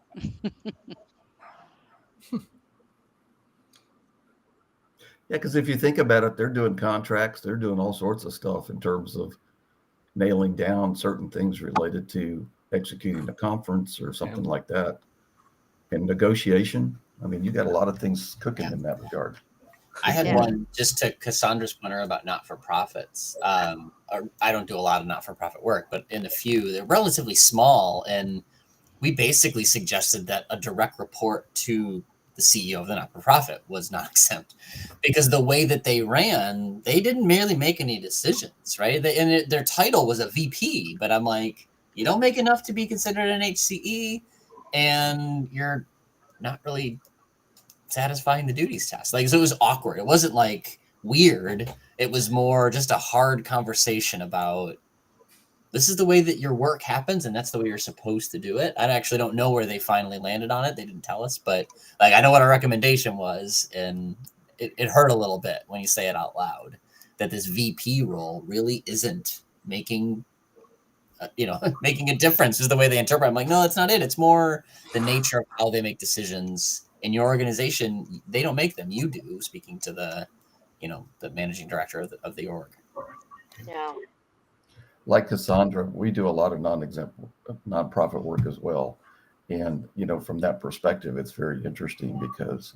Yeah, because if you think about it, they're doing contracts, they're doing all sorts of stuff in terms of, nailing down certain things related to executing a conference or something like that. And negotiation, I mean, you got a lot of things cooking in that regard. I had Yeah. one just to Cassandra's point about not-for-profits. I don't do a lot of not-for-profit work, but in a few, they're relatively small. And we basically suggested that a direct report to the CEO of the not-for-profit was not exempt, because the way that they ran, they didn't merely make any decisions, right? Their title was a VP, but I'm like, you don't make enough to be considered an HCE, and you're not really satisfying the duties test. Like, so it was awkward. It wasn't like weird. It was more just a hard conversation about, this is the way that your work happens, and that's the way you're supposed to do it. I actually don't know where they finally landed on it. They didn't tell us, but like, I know what our recommendation was, and it hurt a little bit when you say it out loud, that this VP role really isn't making making a difference is the way they interpret it. I'm like, no, that's not it. It's more the nature of how they make decisions in your organization. They don't make them, you do, speaking to the managing director of the org. Yeah. Like Cassandra, we do a lot of non-exempt nonprofit work as well. And, from that perspective, it's very interesting because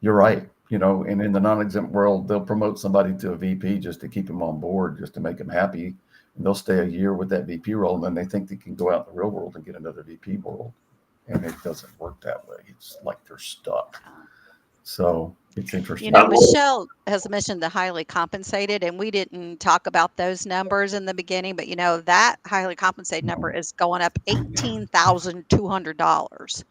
you're right, and in the non-exempt world, they'll promote somebody to a VP just to keep them on board, just to make them happy. And they'll stay a year with that VP role, and then they think they can go out in the real world and get another VP role. And it doesn't work that way. It's like they're stuck. So it's interesting. Michelle has mentioned the highly compensated, and we didn't talk about those numbers in the beginning, but that highly compensated number is going up $18,200.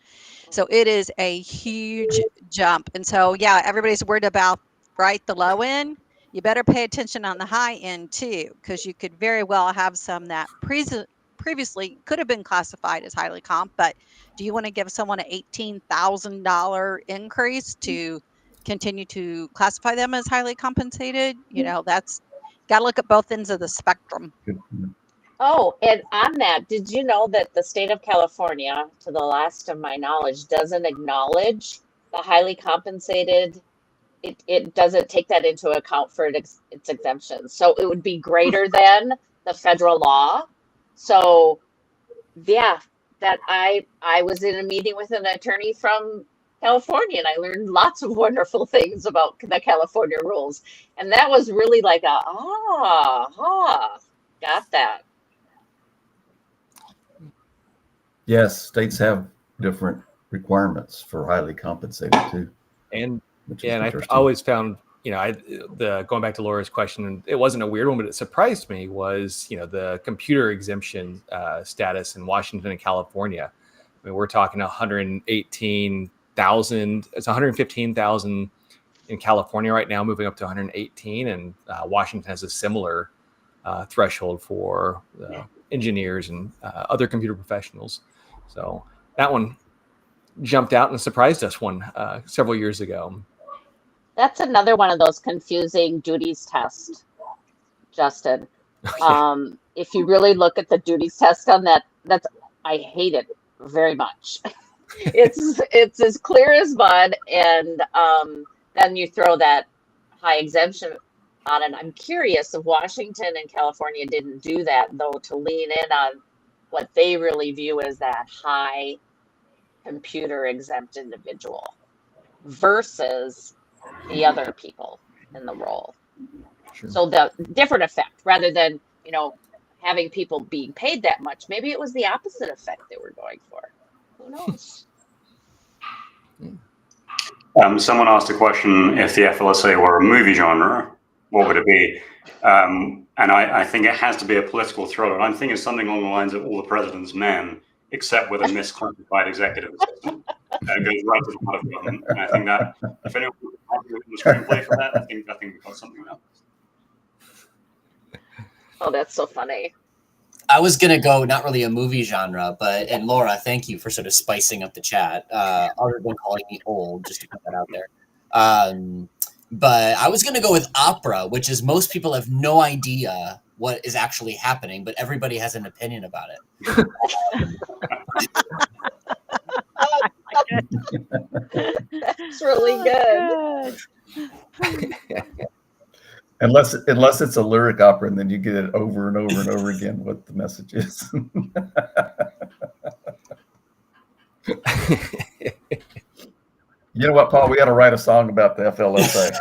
So it is a huge jump. And so, everybody's worried about, the low end. You better pay attention on the high end too, because you could very well have some that previously could have been classified as highly comp, but do you want to give someone an $18,000 increase to continue to classify them as highly compensated? That's got to look at both ends of the spectrum. Oh, and on that, did you know that the state of California, to the last of my knowledge, doesn't acknowledge the highly compensated? It doesn't take that into account for its exemptions. So it would be greater than the federal law. So yeah, that I was in a meeting with an attorney from California, and I learned lots of wonderful things about the California rules. And that was really like got that. Yes, states have different requirements for highly compensated too. And I always found, going back to Laura's question, and it wasn't a weird one, but it surprised me, was, the computer exemption status in Washington and California. I mean, we're talking 118,000. It's 115,000 in California right now, moving up to 118, and Washington has a similar threshold for engineers and other computer professionals. So that one jumped out and surprised us several years ago. That's another one of those confusing duties tests, Justin. If you really look at the duties test on that, I hate it very much. It's as clear as mud, and then you throw that high exemption on it. I'm curious if Washington and California didn't do that, though, to lean in on what they really view as that high computer exempt individual versus the other people in the role. Sure. So the different effect, rather than, having people being paid that much, maybe it was the opposite effect they were going for. Who knows? Someone asked a question, if the FLSA were a movie genre, what would it be? And I think it has to be a political thriller. I'm thinking something along the lines of All the President's Men, except with a misclassified executive assistant. That goes right to the heart of government. And I think that if anyone would the screenplay for that, I think we've got something else. Oh, that's so funny. I was going to go not really a movie genre, and Laura, thank you for sort of spicing up the chat, other than calling me old, just to put that out there. But I was going to go with opera, which is most people have no idea what is actually happening, but everybody has an opinion about it. That's really good. Unless it's a lyric opera, and then you get it over and over and over again what the message is. You know what, Paul? We got to write a song about the FLSA.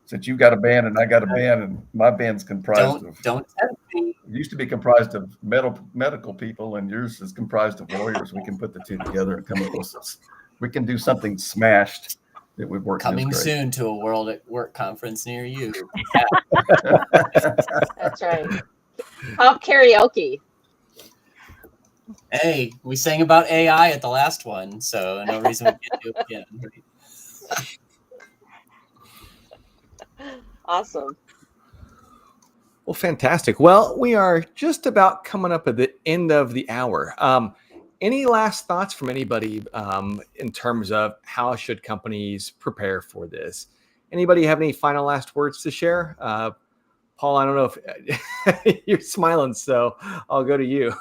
Since you got a band and I got a band, and my band's comprised don't tempt me. It used to be comprised of medical people, and yours is comprised of lawyers. We can put the two together and come up with this. We can do something smashed that would work. Coming soon to a World at Work conference near you. That's right. Pop karaoke. Hey, we sang about AI at the last one, so no reason we can't do it again. Awesome. Well, fantastic. Well, we are just about coming up at the end of the hour. Any last thoughts from anybody in terms of how should companies prepare for this? Anybody have any final last words to share? Paul, I don't know if you're smiling, so I'll go to you.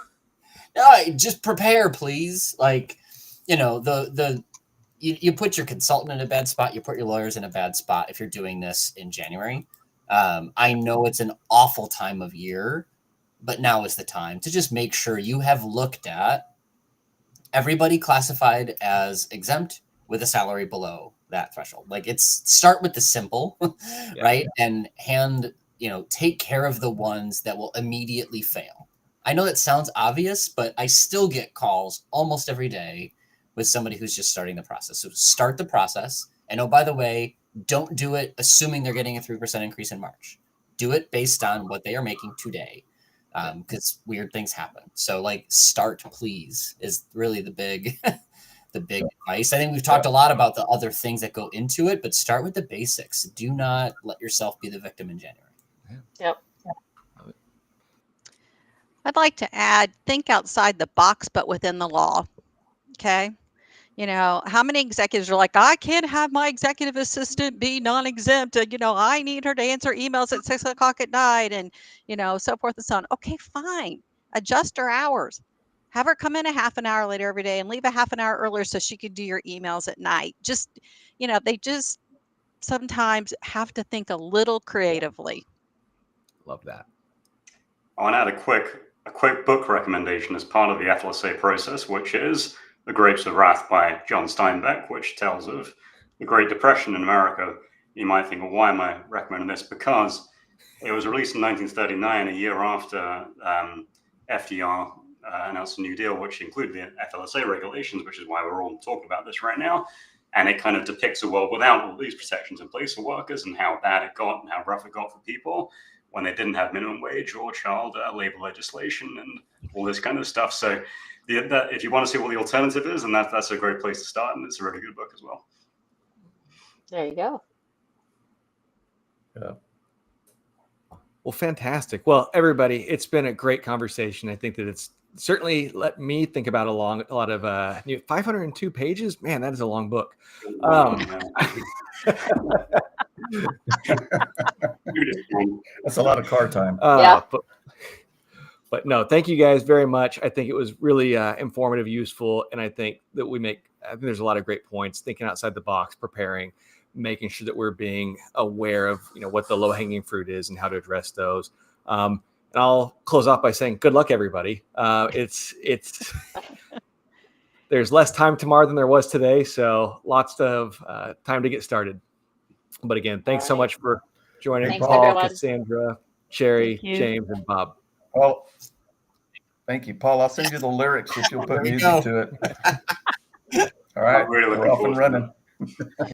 No, just prepare, please. Like, you know, you put your consultant in a bad spot. You put your lawyers in a bad spot if you're doing this in January. I know it's an awful time of year, but now is the time to just make sure you have looked at everybody classified as exempt with a salary below that threshold. Like, start with the simple, right? And take care of the ones that will immediately fail. I know that sounds obvious, but I still get calls almost every day with somebody who's just starting the process. So start the process. And oh, by the way, don't do it assuming they're getting a 3% increase in March. Do it based on what they are making today, because weird things happen. So, like, start, please, is really the big advice. I think we've talked a lot about the other things that go into it, but start with the basics. Do not let yourself be the victim in January. Yep. I'd like to add, think outside the box, but within the law. Okay. You know, how many executives are like, I can't have my executive assistant be non-exempt. I need her to answer emails at 6:00 at night and, so forth and so on. Okay, fine. Adjust her hours. Have her come in a half an hour later every day and leave a half an hour earlier so she could do your emails at night. Just, they just sometimes have to think a little creatively. Love that. I want to add a quick book recommendation as part of the FLSA process, which is The Grapes of Wrath by John Steinbeck, which tells of the Great Depression in America. You might think, well, why am I recommending this? Because it was released in 1939, a year after FDR announced a New Deal, which included the FLSA regulations, which is why we're all talking about this right now. And it kind of depicts a world without all these protections in place for workers and how bad it got and how rough it got for people when they didn't have minimum wage or child labor legislation and all this kind of stuff. So if you want to see what the alternative is, and that's a great place to start, and it's a really good book as well. There you go. Yeah. Well, fantastic. Well, everybody, it's been a great conversation. I think that it's certainly let me think about a lot of 502 pages. Man, that is a long book. That's a lot of car time. Yeah. But no, thank you guys very much. I think it was really informative, useful, and I think there's a lot of great points. Thinking outside the box, preparing, making sure that we're being aware of what the low-hanging fruit is and how to address those. And I'll close off by saying, good luck, everybody. It's there's less time tomorrow than there was today, so lots of time to get started. But again, thanks so much for joining. Thanks, Paul, everyone. Cassandra, Sherry, James, and Bob. Well, thank you, Paul. I'll send you the lyrics if you'll put music to it. All right, we're off and running.